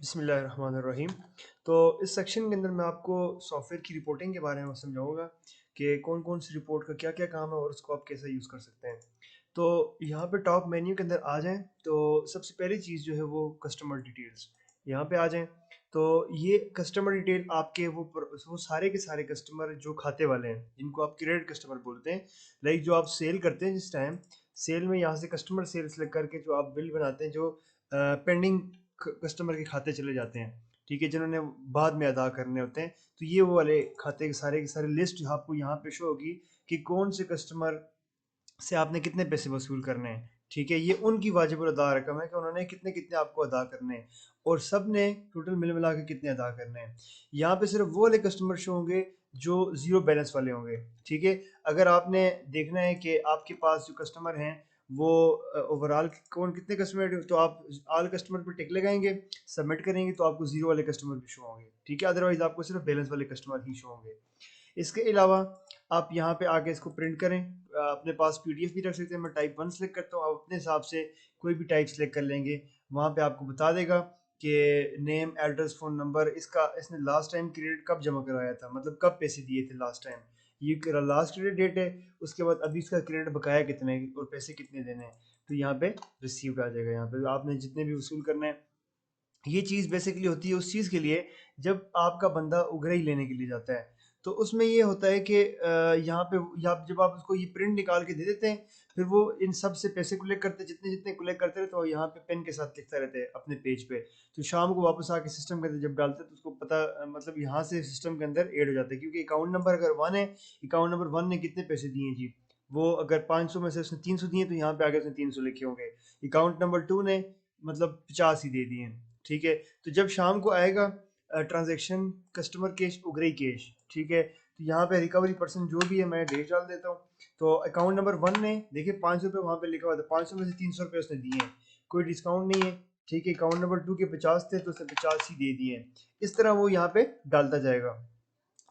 बिस्मिल्लाहिर्रहमानिर्रहीम। तो इस सेक्शन के अंदर मैं आपको सॉफ्टवेयर की रिपोर्टिंग के बारे में समझाऊंगा कि कौन कौन सी रिपोर्ट का क्या क्या काम है और उसको आप कैसे यूज़ कर सकते हैं। तो यहाँ पे टॉप मेन्यू के अंदर आ जाएं तो सबसे पहली चीज़ जो है वो कस्टमर डिटेल्स, यहाँ पे आ जाएं तो ये कस्टमर डिटेल आपके वो सारे के सारे कस्टमर जो खाते वाले हैं जिनको आप क्रेडिट कस्टमर बोलते हैं, लाइक जो आप सेल करते हैं जिस टाइम सेल में यहाँ से कस्टमर सेल सेलेक्ट करके जो आप बिल बनाते हैं जो पेंडिंग कस्टमर के खाते चले जाते हैं, ठीक है, जिन्होंने बाद में अदा करने होते हैं। तो ये वो वाले खाते के सारे लिस्ट आपको यहाँ पे शो होगी कि कौन से कस्टमर से आपने कितने पैसे वसूल करने हैं। ठीक है, ये उनकी वाजिबुल अदा रकम है कि उन्होंने कितने कितने आपको अदा करने हैं और सब ने टोटल मिल मिला के कितने अदा करने हैं। यहाँ पे सिर्फ वो वाले कस्टमर शो होंगे जो जीरो बैलेंस वाले होंगे। ठीक है, अगर आपने देखना है कि आपके पास जो कस्टमर हैं वो ओवरऑल कौन कितने कस्टमर, तो आप ऑल कस्टमर पर टिक लगाएंगे, सबमिट करेंगे तो आपको जीरो वाले कस्टमर भी शो होंगे। ठीक है, अदरवाइज आपको सिर्फ बैलेंस वाले कस्टमर ही शो होंगे। इसके अलावा आप यहाँ पे आके इसको प्रिंट करें, अपने पास पीडीएफ भी रख सकते हैं। मैं टाइप 1 सेलेक्ट करता हूँ, आप अपने हिसाब से कोई भी टाइप सेलेक्ट कर लेंगे। वहाँ पे आपको बता देगा कि नेम, एड्रेस, फ़ोन नंबर, इसका इसने लास्ट टाइम क्रेडिट कब जमा करवाया था, मतलब कब पैसे दिए थे लास्ट टाइम, ये लास्ट क्रेडिट डेट है। उसके बाद अभी इसका क्रेडिट बकाया कितने और पैसे कितने देने हैं, तो यहाँ पे रिसीव्ड आ जाएगा। यहाँ पे आपने जितने भी वसूल करने हैं, ये चीज़ बेसिकली होती है उस चीज़ के लिए जब आपका बंदा उगराई लेने के लिए जाता है। तो उसमें ये होता है कि यहाँ पे जब आप उसको ये प्रिंट निकाल के दे देते हैं, फिर वो इन सब से पैसे कलेक्ट करते, जितने जितने कलेक्ट करते रहते, तो यहाँ पे पेन के साथ लिखता रहता है अपने पेज पे। तो शाम को वापस आके सिस्टम के अंदर जब डालते हैं तो उसको पता मतलब यहाँ से सिस्टम के अंदर ऐड हो जाता है, क्योंकि अकाउंट नंबर अगर 1 है, अकाउंट नंबर 1 ने कितने पैसे दिए हैं जी, वो अगर 500 में से उसने 300 दिए तो यहाँ पे आगे उसने 300 लिखे होंगे। अकाउंट नंबर 2 ने मतलब 50 ही दे दिए हैं। ठीक है, तो जब शाम को आएगा ट्रांजैक्शन कस्टमर कैश उगरई कैश, ठीक है, तो यहाँ पे रिकवरी पर्सन जो भी है मैं डेट डाल देता हूँ। तो अकाउंट नंबर 1 ने देखिए 500 रुपये वहाँ पे लिखा हुआ था, 500 में से 300 रुपये उसने दिए हैं, कोई डिस्काउंट नहीं है। ठीक है, अकाउंट नंबर 2 के 50 थे तो उसने 50 ही दे दिए हैं। इस तरह वो यहाँ पे डालता जाएगा।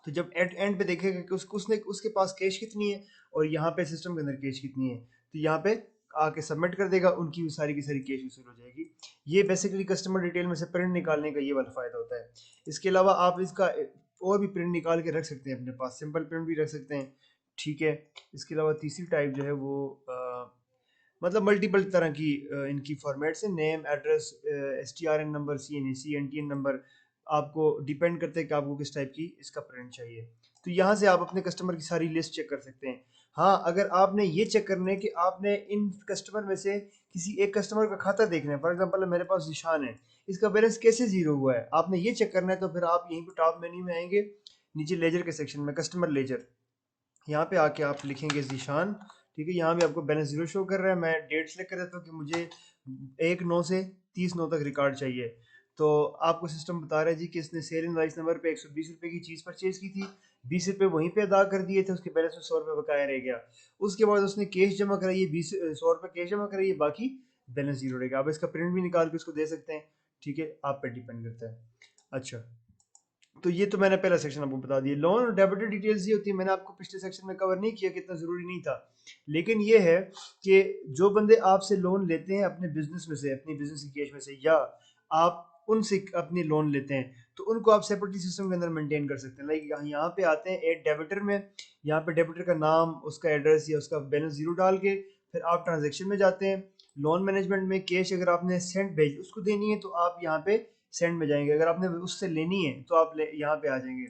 तो जब एट एंड पे देखेगा कि उसने उसके पास कैश कितनी है और यहाँ पे सिस्टम के अंदर कैश कितनी है, तो यहाँ पे आके सबमिट कर देगा, उनकी सारी की सारी कैश वसूल हो जाएगी। ये बेसिकली कस्टमर डिटेल में से प्रिंट निकालने का ये वाला फ़ायदा होता है। इसके अलावा आप इसका और भी प्रिंट निकाल के रख सकते हैं अपने पास, सिंपल प्रिंट भी रख सकते हैं। ठीक है, इसके अलावा तीसरी टाइप जो है वो मतलब मल्टीपल तरह की इनकी फॉर्मेट्स हैं, name, address, S T R N number, C N A C N T N number, आपको डिपेंड करता है कि आपको किस टाइप की इसका प्रिंट चाहिए। तो यहाँ से आप अपने कस्टमर की सारी लिस्ट चेक कर सकते हैं। हाँ, अगर आपने ये चेक करना है कि आपने इन कस्टमर में से किसी एक कस्टमर का खाता देखना है, फॉर एग्जांपल मेरे पास निशान है, इसका बैलेंस कैसे जीरो हुआ है आपने ये चेक करना है, तो फिर आप यहीं पे टॉप मेन्यू में आएंगे, नीचे लेजर के सेक्शन में कस्टमर लेजर, यहाँ पे आके आप लिखेंगे जीशान। ठीक है, यहाँ भी आपको बैलेंस जीरो शो कर रहा है। मैं डेट सेलेक्ट कर देता हूँ कि मुझे 1/9 से 30/9 तक रिकॉर्ड चाहिए। तो आपको सिस्टम बता रहा है जी कि इसने सेल इनवॉइस नंबर पे 120 रुपये की चीज़ परचेज की थी, 20 रुपये वहीं पे अदा कर दिए थे, उसके बैलेंस में 100 रुपये बकाया रह गया। उसके बाद उसने कैश जमा कराइए, 100 रुपये कैश जमा कराइए, बाकी बैलेंस जीरो रहेगा। आप इसका प्रिंट भी निकाल के उसको दे सकते हैं। ठीक है, आप पे डिपेंड करता है। अच्छा, तो ये तो मैंने पहला सेक्शन आपको बता दिया। लोन और डेबिटर डिटेल्स ये होती है, मैंने आपको पिछले सेक्शन में कवर नहीं किया कि इतना ज़रूरी नहीं था, लेकिन ये है कि जो बंदे आपसे लोन लेते हैं अपने बिजनेस में से, अपनी बिजनेस की कैश में से, या आप उनसे अपनी लोन लेते हैं, तो उनको आप सेपरेटली सिस्टम के अंदर मेंटेन कर सकते हैं। लाइक यहाँ पे आते हैं एक डेबिटर में, यहाँ पे डेबिटर का नाम, उसका एड्रेस या उसका बैलेंस जीरो डाल के फिर आप ट्रांजेक्शन में जाते हैं। लोन मैनेजमेंट में कैश अगर आपने सेंट भेज उसको देनी है तो आप यहाँ पे सेंड में जाएंगे, अगर आपने उससे लेनी है तो आप यहाँ पे आ जाएंगे।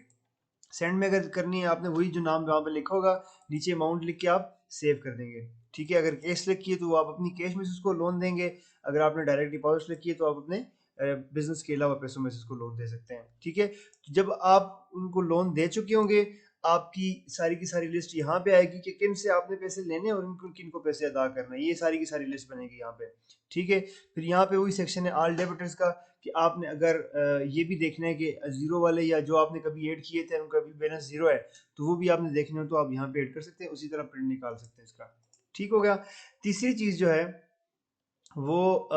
सेंड में अगर करनी है आपने, वही जो नाम वहाँ पे लिखा होगा नीचे अमाउंट लिख के आप सेव कर देंगे। ठीक है, अगर कैश लिखी है तो आप अपनी कैश में से उसको लोन देंगे, अगर आपने डायरेक्ट डिपॉजिट लिखी है तो आप अपने बिजनेस के अलावा पैसों में से उसको लोन दे सकते हैं। ठीक है, तो जब आप उनको लोन दे चुके होंगे, आपकी सारी की सारी लिस्ट यहाँ पे आएगी कि किन से आपने पैसे लेने और इनको किन को पैसे अदा करना है, ये सारी की सारी लिस्ट बनेगी यहाँ पे। ठीक है, फिर यहाँ पे वही सेक्शन है ऑल डेबिटर्स का, कि आपने अगर ये भी देखना है कि जीरो वाले या जो आपने कभी ऐड किए थे उनका भी बैलेंस जीरो है, तो वो भी आपने देखने हो तो आप यहाँ पे ऐड कर सकते हैं, उसी तरह प्रिंट निकाल सकते हैं इसका। ठीक हो गया। तीसरी चीज़ जो है वो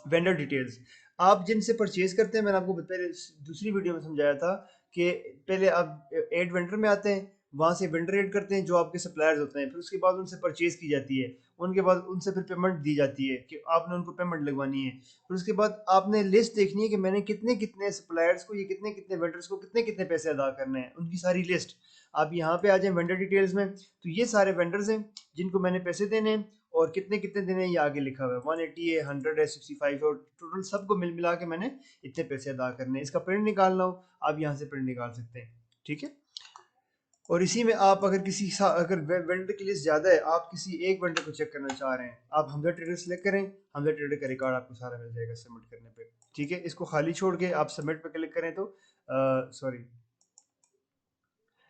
वेंडर डिटेल्स, आप जिनसे परचेज करते हैं, मैंने आपको पहले दूसरी वीडियो में समझाया था कि पहले आप ऐड वेंडर में आते हैं, वहाँ से वेंडर ऐड करते हैं जो आपके सप्लायर्स होते हैं, फिर उसके बाद उनसे परचेज की जाती है, उनके बाद उनसे फिर पेमेंट दी जाती है कि आपने उनको पेमेंट लगवानी है। फिर उसके बाद आपने लिस्ट देखनी है कि मैंने कितने कितने सप्लायर्स को, ये कितने कितने वेंडर्स को कितने कितने पैसे अदा करने हैं, उनकी सारी लिस्ट। आप यहाँ पे आ जाए वेंडर डिटेल्स में, तो ये सारे वेंडर्स हैं जिनको मैंने पैसे देने हैं और कितने कितने देने हैं ये आगे लिखा हुआ है, 180 है, 100 है, 65 है, और टोटल सबको मिल मिला के मैंने इतने पैसे अदा करने हैं। इसका प्रिंट निकालना हो आप यहाँ से प्रिंट निकाल सकते हैं, ठीक है। और इसी में आप अगर अगर वेंडर की लिस्ट ज़्यादा है, आप किसी एक वेंडर को चेक करना चाह रहे हैं, आप हमजा ट्रेडर सेलेक्ट करें, हमजा ट्रेडर का रिकॉर्ड आपको सारा मिल जाएगा सबमिट करने पे, ठीक है। इसको खाली छोड़ के आप सबमिट पे क्लिक करें तो सॉरी,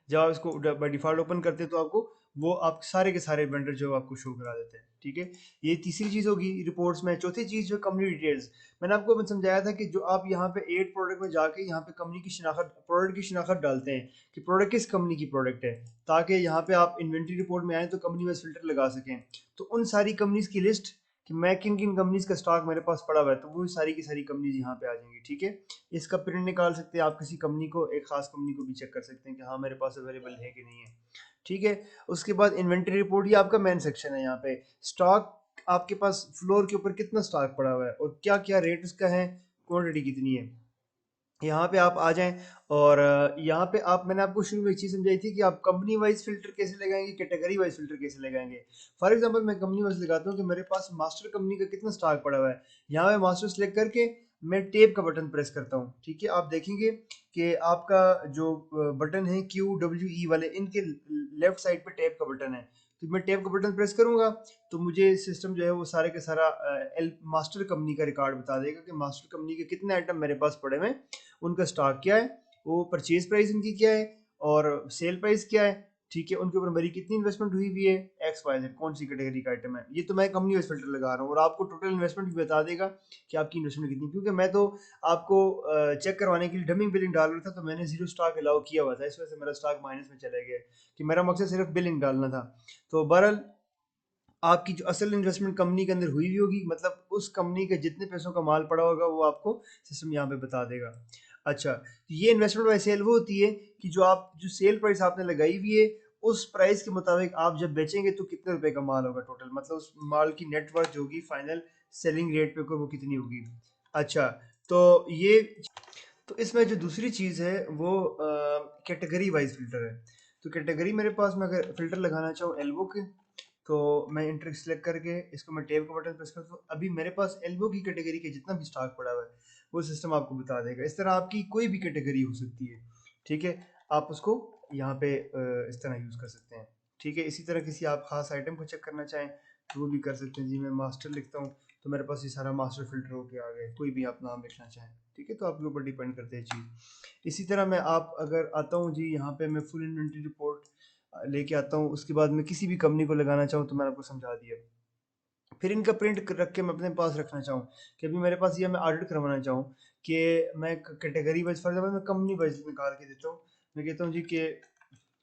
जब आप इसको बाय डिफॉल्ट ओपन करते हैं तो आपको वो आप सारे के सारे वेंडर जो आपको शो करा देते हैं, ठीक है। ये तीसरी चीज़ होगी रिपोर्ट्स में। चौथी चीज़ जो कंपनी डिटेल्स, मैंने आपको समझाया था कि जो आप यहाँ पे एड प्रोडक्ट में जाके यहाँ पे कंपनी की शिनाख्त, प्रोडक्ट की शिनाख्त डालते हैं कि प्रोडक्ट किस कंपनी की प्रोडक्ट है, ताकि यहाँ पे आप इन्वेंट्री रिपोर्ट में आए तो कंपनी वाइज फिल्टर लगा सकें। तो उन सारी कंपनीज की लिस्ट कि मैं किन किन कंपनीज का स्टॉक मेरे पास पड़ा हुआ है, तो वो सारी की सारी कंपनीज यहाँ पे आ जाएंगी, ठीक है। इसका प्रिंट निकाल सकते हैं आप, किसी कंपनी को, एक खास कंपनी को भी चेक कर सकते हैं कि हाँ मेरे पास अवेलेबल है कि नहीं है, ठीक है। उसके बाद इन्वेंटरी रिपोर्ट, ये आपका मेन सेक्शन है। यहाँ पे स्टॉक, आपके पास फ्लोर के ऊपर कितना स्टॉक पड़ा हुआ है और क्या क्या रेट उसका है, क्वांटिटी कितनी है। यहाँ पे आप आ जाएं और यहाँ पे आप, मैंने आपको शुरू में एक चीज़ समझाई थी कि आप कंपनी वाइज फिल्टर कैसे लगाएंगे, कैटेगरी वाइज फिल्टर कैसे लगाएंगे। फॉर एग्जांपल मैं कंपनी वाइज लगाता हूँ कि मेरे पास मास्टर कंपनी का कितना स्टॉक पड़ा हुआ है, यहाँ पे मास्टर सेलेक्ट करके मैं टेप का बटन प्रेस करता हूँ, ठीक है। आप देखेंगे कि आपका जो बटन है QWE वाले, इनके लेफ्ट साइड पे टेप का बटन है, तो मैं टेप का बटन प्रेस करूंगा तो मुझे सिस्टम जो है वो सारे के सारा मास्टर कंपनी का रिकॉर्ड बता देगा कि मास्टर कंपनी के कितने आइटम मेरे पास पड़े हुए हैं, उनका स्टॉक क्या है, वो परचेज प्राइस उनकी क्या है और सेल प्राइस क्या है, ठीक है। उनके ऊपर मेरी कितनी इन्वेस्टमेंट हुई हुई है, XYZ कौन सी कैटेगरी का आइटम है। ये तो मैं कंपनी वाइज फिल्टर लगा रहा हूँ और आपको टोटल इन्वेस्टमेंट भी बता देगा कि आपकी इन्वेस्टमेंट कितनी, क्योंकि मैं तो आपको चेक करवाने के लिए डमिंग बिलिंग डाल रहा था, तो मैंने जीरो स्टॉक अलाउ किया हुआ था, इस वजह से मेरा स्टॉक माइनस में चला गया कि मेरा मकसद सिर्फ बिलिंग डालना था। तो बहरहाल आपकी जो असल इन्वेस्टमेंट कंपनी के अंदर हुई हुई होगी, मतलब उस कंपनी के जितने पैसों का माल पड़ा होगा वो आपको सिस्टम यहाँ पे बता देगा। अच्छा, तो ये इन्वेस्टमेंट बाय सेल वो होती है कि जो सेल प्राइस आपने लगाई हुई है, उस प्राइस के मुताबिक आप जब बेचेंगे तो कितने रुपए का माल होगा टोटल, मतलब उस माल की नेटवर्थ होगी फाइनल सेलिंग रेट पे वो कितनी होगी। अच्छा, तो ये, तो इसमें जो दूसरी चीज़ है वो कैटेगरी वाइज फिल्टर है। तो कैटेगरी मेरे पास, मैं अगर फिल्टर लगाना चाहूँ एल्बो के, तो मैं इंट्री सेलेक्ट करके इसको मैं टेब का बटन प्रेस करता हूँ, अभी मेरे पास एल्बो की कैटेगरी के जितना भी स्टॉक पड़ा हुआ है वो सिस्टम आपको बता देगा। इस तरह आपकी कोई भी कैटेगरी हो सकती है, ठीक है। आप उसको यहाँ पे इस तरह यूज़ कर सकते हैं, ठीक है। इसी तरह किसी आप खास आइटम को चेक करना चाहें तो वो भी कर सकते हैं। जी मैं मास्टर लिखता हूँ तो मेरे पास ये सारा मास्टर फिल्टर होके आ गया, कोई भी आप नाम लिखना चाहें, ठीक है। तो आपके ऊपर डिपेंड करते हैं चीज़। इसी तरह मैं आप अगर आता हूँ जी, यहाँ पे मैं फुल इन्वेंटरी रिपोर्ट लेके आता हूँ, उसके बाद मैं किसी भी कंपनी को लगाना चाहूँ तो मैंने आपको समझा दिया। फिर इनका प्रिंट रख के मैं अपने पास रखना चाहूँ कि अभी मेरे पास ये मैं ऑडिट करवाना चाहूँ कि मैं कैटेगरी वाइज, फॉर एग्जाम्पल मैं कंपनी वाइज निकाल के देता हूँ। मैं कहता हूँ जी कि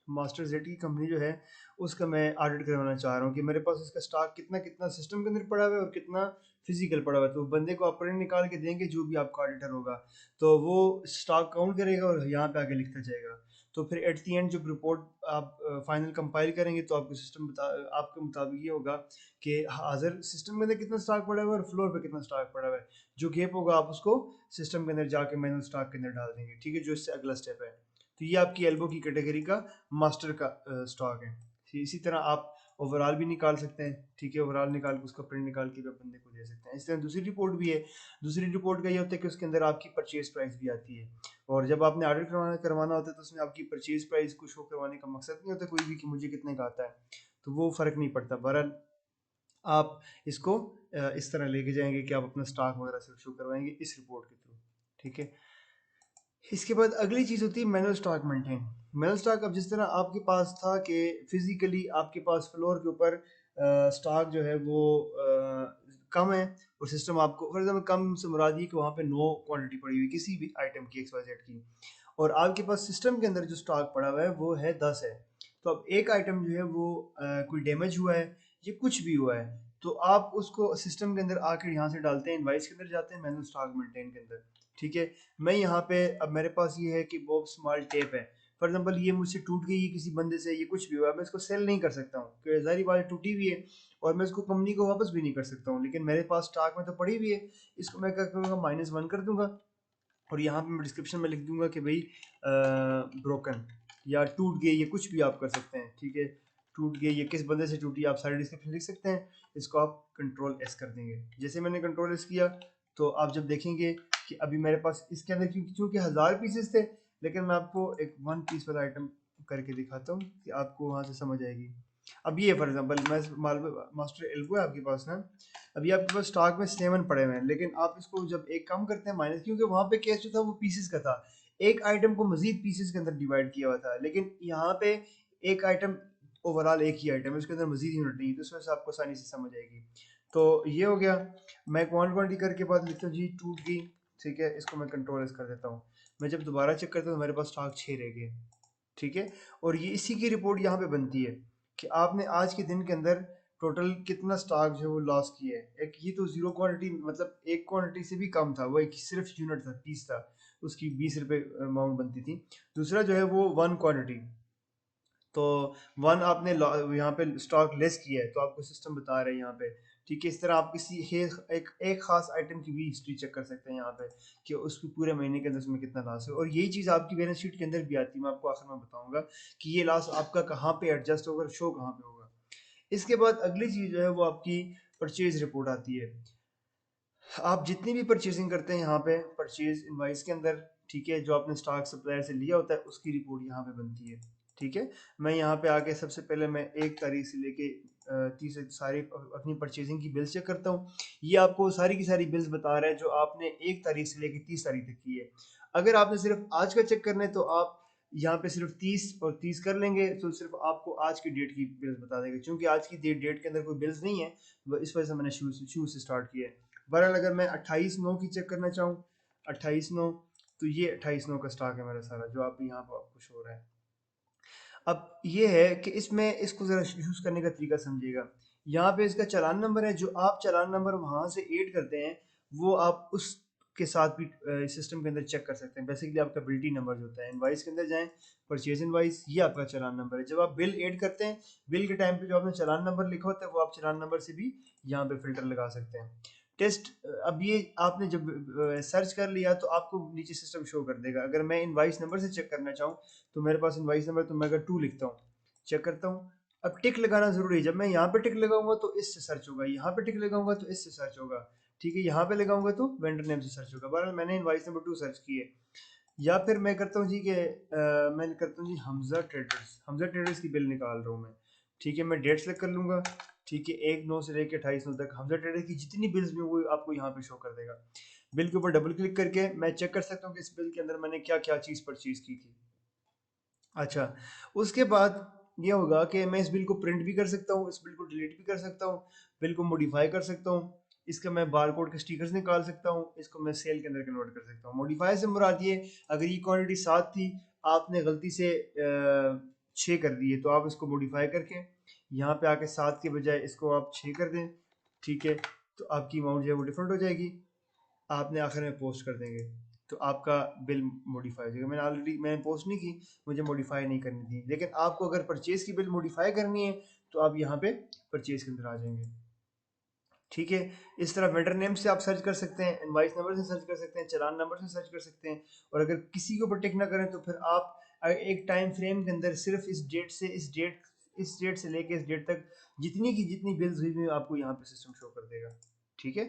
मास्टर जेड की कंपनी जो है उसका मैं ऑडिट करवाना चाह रहा हूँ कि मेरे पास इसका स्टॉक कितना कितना सिस्टम के अंदर पड़ा हुआ है और कितना फिजिकल पड़ा हुआ है। तो बंदे को आप प्रिंट निकाल के देंगे, जो भी आपका ऑडिटर होगा तो वो स्टॉक काउंट करेगा और यहाँ पे आके लिखता जाएगा। तो फिर एट दी एंड जब रिपोर्ट आप फाइनल कंपाइल करेंगे तो आपको सिस्टम आपके मुताबिक ये होगा कि हाजिर सिस्टम के अंदर कितना स्टॉक पड़ा हुआ है और फ्लोर पे कितना स्टॉक पड़ा हुआ है। जो गैप होगा आप उसको सिस्टम के अंदर जाके मैनुअल स्टॉक के अंदर डाल देंगे, ठीक है, जो इससे अगला स्टेप है। तो ये आपकी एल्बो की कैटेगरी का मास्टर का स्टॉक है। इसी तरह आप ओवरऑल भी निकाल सकते हैं, ठीक है। ओवरऑल निकाल के उसका प्रिंट निकाल के भी आप बंदे को दे सकते हैं। इस तरह दूसरी रिपोर्ट भी है। दूसरी रिपोर्ट का ये होता है कि उसके अंदर आपकी परचेज प्राइस भी आती है, और जब आपने ऑर्डर करवाना होता है तो उसमें आपकी परचेज प्राइस को शो करवाने का मकसद नहीं होता कोई भी कि मुझे कितने का आता है, तो वो फ़र्क नहीं पड़ता। बहरहाल आप इसको इस तरह लेके जाएंगे कि आप अपना स्टॉक वगैरह से शो करवाएंगे इस रिपोर्ट के थ्रू, ठीक है। इसके बाद अगली चीज़ होती है manual stock maintain. Manual stock, अब जिस तरह आपके पास था कि फिजिकली आपके पास फ्लोर के ऊपर स्टॉक जो है वो कम है और सिस्टम आपको, फॉर एग्जाम्पल कम से मुराद ये कि वहाँ पे नो क्वांटिटी पड़ी हुई किसी भी आइटम की XYZ की, और आपके पास सिस्टम के अंदर जो स्टॉक पड़ा हुआ है वो है 10 है। तो अब एक आइटम जो है वो कोई डैमेज हुआ है, ये कुछ भी हुआ है, तो आप उसको सिस्टम के अंदर आकर यहाँ से डालते हैं, इनवाइस के अंदर जाते हैं मैनुअल स्टॉक मेंटेन के अंदर, ठीक है। मैं यहाँ पे, अब मेरे पास ये है कि बॉब स्मॉल टेप है, फॉर एग्जांपल ये मुझसे टूट गई है किसी बंदे से, ये कुछ भी हुआ, मैं इसको सेल नहीं कर सकता हूँ क्योंकि ज़ाहिर बात है टूटी हुई है, और मैं इसको कंपनी को वापस भी नहीं कर सकता हूँ, लेकिन मेरे पास स्टॉक में तो पड़ी हुई है। इसको मैं क्या करूँगा, -1 कर दूंगा, और यहाँ पे मैं डिस्क्रिप्शन में लिख दूंगा कि भाई ब्रोकन या टूट गई, ये कुछ भी आप कर सकते हैं, ठीक है। टूट गई, ये किस बंदे से टूटी, आप सारे डिस्क्रिप्शन लिख सकते हैं। इसको आप कंट्रोल एस कर देंगे। जैसे मैंने कंट्रोल एस किया तो आप जब देखेंगे कि अभी मेरे पास इसके अंदर क्योंकि 1000 पीसेस थे, लेकिन मैं आपको एक 1 पीस वाला आइटम करके दिखाता हूँ कि आपको वहाँ से समझ आएगी। अब ये फॉर एग्जांपल मैं मास्टर एल्बो है आपके पास ना, अभी आपके पास स्टॉक में 7 पड़े हुए हैं, लेकिन आप इसको जब एक काम करते हैं माइनस, क्योंकि वहाँ पे केस जो था वो पीसेस का था, एक आइटम को मजीद पीसेस के अंदर डिवाइड किया हुआ था, लेकिन यहाँ पे एक आइटम ओवरऑल एक ही आइटम है, उसके अंदर मजीद यूनिट नहीं है, तो उसमें से आपको आसानी से समझ आएगी। तो ये हो गया। मैं क्वांटिटी करके बाद लिखता हूँ जी टूट गई, ठीक है। इसको मैं कंट्रोल एस कर देता हूँ। मैं जब दोबारा चेक करता हूँ तो मेरे पास स्टॉक 6 रह गए, ठीक है। और ये इसी की रिपोर्ट यहाँ पे बनती है कि आपने आज के दिन के अंदर टोटल कितना स्टॉक जो है वो लॉस किया है। एक ये तो जीरो क्वांटिटी, मतलब एक क्वांटिटी से भी कम था, वो एक सिर्फ यूनिट था, पीस था, उसकी 20 रुपये अमाउंट बनती थी। दूसरा जो है वो 1 क्वांटिटी, तो 1 आपने यहाँ पे स्टॉक लेस किया है, तो आपको सिस्टम बता रहे हैं यहाँ पे, ठीक है। इस तरह आप किसी एक खास आइटम की भी हिस्ट्री चेक कर सकते हैं यहाँ पे कि उसके पूरे महीने के अंदर उसमें कितना लॉस है, और यही चीज़ आपकी बैलेंस शीट के अंदर भी आती है। मैं आपको आखिर में बताऊंगा कि ये लॉस आपका कहाँ पे एडजस्ट होगा, शो कहाँ पे होगा। इसके बाद अगली चीज़ जो है वो आपकी परचेज रिपोर्ट आती है। आप जितनी भी परचेजिंग करते हैं यहाँ पे परचेज इनवाइस के अंदर, ठीक है, जो आपने स्टॉक सप्लायर से लिया होता है उसकी रिपोर्ट यहाँ पे बनती है, ठीक है। मैं यहाँ पे आके सबसे पहले मैं 1 तारीख से लेके 30 तक सारी अपनी परचेजिंग की बिल्स चेक करता हूँ। ये आपको सारी की सारी बिल्स बता रहा है जो आपने 1 तारीख से लेके 30 तारीख तक की है। अगर आपने सिर्फ आज का चेक करना है तो आप यहाँ पे सिर्फ 30 और 30 कर लेंगे, तो सिर्फ आपको आज की डेट की बिल्स बता देगा, क्योंकि आज की डेट के अंदर कोई बिल्स नहीं है, इस वजह से मैंने शुरू से स्टार्ट किया है। बहरहाल अगर मैं 28/9 की चेक करना चाहूँ, 28/9, तो ये 28/9 का स्टॉक है मेरा सारा, जो आप यहाँ पर आपको शो हो रहा है। अब ये है कि इसमें इसको ज़रा यूज़ करने का तरीका समझिएगा। यहाँ पे इसका चालान नंबर है, जो आप चालान नंबर वहाँ से ऐड करते हैं वो आप उसके साथ भी सिस्टम के अंदर चेक कर सकते हैं। बेसिकली आपका बिल्टी नंबर जो होता है, इनवाइस के अंदर जाएं, परचेज इनवाइस, ये आपका चालान नंबर है। जब आप बिल ऐड करते हैं, बिल के टाइम पे जो आपने चालान नंबर लिखा होता है वो आप चालान नंबर से भी यहाँ पे फिल्टर लगा सकते हैं। टेस्ट, अब ये आपने जब सर्च कर लिया तो आपको नीचे सिस्टम शो कर देगा। अगर मैं इनवाइस नंबर से चेक करना चाहूँ तो मेरे पास इनवाइस नंबर, तो मैं अगर 2 लिखता हूँ, चेक करता हूँ। अब टिक लगाना जरूरी है, जब मैं यहाँ पे टिक लगाऊंगा तो इससे सर्च होगा, यहाँ पे टिक लगाऊंगा तो इससे सर्च होगा, ठीक है। यहाँ पे लगाऊंगा तो वेंडर नेम से सर्च होगा। बहरहाल मैंने इनवाइस नंबर 2 सर्च की है। या फिर मैं करता हूँ जी कि मैं करता हूँ जी हमजा ट्रेडर्स की बिल निकाल रहा हूँ मैं, ठीक है। मैं डेट सेलेक्ट कर लूंगा, ठीक है, 1/9 से लेकर 28/9 तक हमजा ट्रेडर्स की जितनी बिल्स भी वो आपको यहाँ पे शो कर देगा। बिल के ऊपर डबल क्लिक करके मैं चेक कर सकता हूँ कि इस बिल के अंदर मैंने क्या क्या चीज़ परचेज की थी। अच्छा, उसके बाद ये होगा कि मैं इस बिल को प्रिंट भी कर सकता हूँ, इस बिल को डिलीट भी कर सकता हूँ, बिल को मॉडिफाई कर सकता हूँ, इसका मैं बार कोड के स्टिकर्स निकाल सकता हूँ, इसको मैं सेल के अंदर कन्वर्ट कर सकता हूँ। मॉडिफाई से मुराद ये, अगर ये क्वांटिटी 7 थी, आपने गलती से 6 कर दी है, तो आप इसको मॉडिफाई करके यहाँ पे आके 7 के बजाय इसको आप 6 कर दें, ठीक है। तो आपकी अमाउंट जो है वो डिफरेंट हो जाएगी, आपने आखिर में पोस्ट कर देंगे तो आपका बिल मॉडिफाई हो जाएगा। मैंने पोस्ट नहीं की, मुझे मॉडिफाई नहीं करनी थी, लेकिन आपको अगर परचेज की बिल मॉडिफाई करनी है तो आप यहाँ पे परचेज के अंदर आ जाएंगे, ठीक है। इस तरह वेंडर नेम से आप सर्च कर सकते हैं, इनवाइस नंबर से सर्च कर सकते हैं, चालान नंबर से सर्च कर सकते हैं। और अगर किसी के ऊपर टिक ना करें तो फिर आप एक टाइम फ्रेम के अंदर सिर्फ इस डेट से लेके इस डेट तक जितनी की जितनी बिल्स हुई आपको यहाँ पे सिस्टम शो कर देगा, ठीक है।